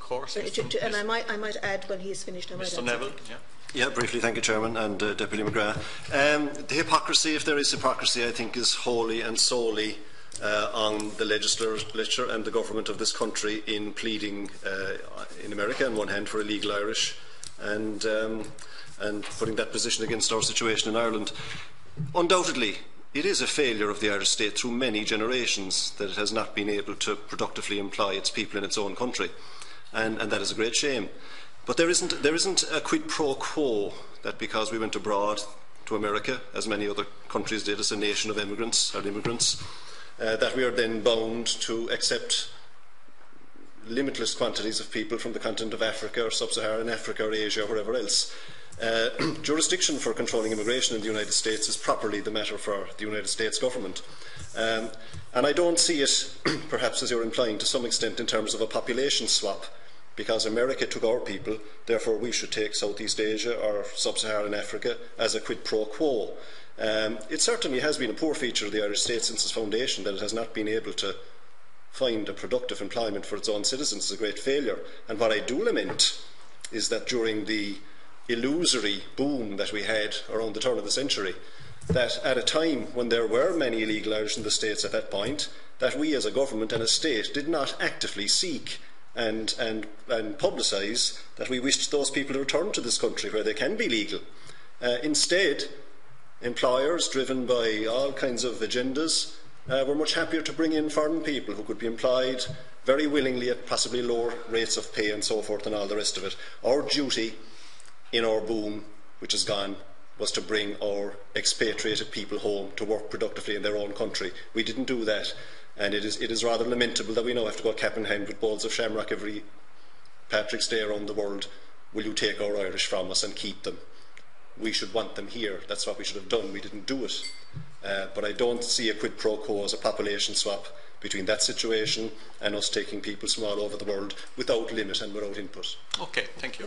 course. And I might add when he is finished. Mr. Neville, yeah. Yeah, briefly, thank you, Chairman, and Deputy McGrath. The hypocrisy, if there is hypocrisy, I think is wholly and solely on the legislature and the government of this country in pleading in America on one hand for illegal Irish and putting that position against our situation in Ireland. Undoubtedly, it is a failure of the Irish state through many generations that it has not been able to productively employ its people in its own country, and that is a great shame. But there isn't a quid pro quo that because we went abroad to America, as many other countries did, as a nation of immigrants, that we are then bound to accept limitless quantities of people from the continent of Africa or sub-Saharan Africa or Asia or wherever else. Jurisdiction for controlling immigration in the United States is properly the matter for the United States government. And I don't see it, perhaps as you're implying, to some extent in terms of a population swap, because America took our people, therefore we should take Southeast Asia or sub-Saharan Africa as a quid pro quo. It certainly has been a poor feature of the Irish state since its foundation that it has not been able to find a productive employment for its own citizens. It's a great failure. And what I do lament is that during the illusory boom that we had around the turn of the century, that at a time when there were many illegal Irish in the States at that point, that we as a government and a state did not actively seek and publicise that we wished those people to return to this country where they can be legal. Instead, employers driven by all kinds of agendas were much happier to bring in foreign people who could be employed very willingly at possibly lower rates of pay and so forth and all the rest of it. Our duty in our boom, which is gone, was to bring our expatriated people home to work productively in their own country. We didn't do that, and it is rather lamentable that we now have to go cap in hand with bowls of shamrock every Patrick's Day around the world. Will you take our Irish from us and keep them? We should want them here. That's what we should have done. We didn't do it. But I don't see a quid pro quo as a population swap between that situation and us taking people from all over the world without limit and without input. Okay, thank you.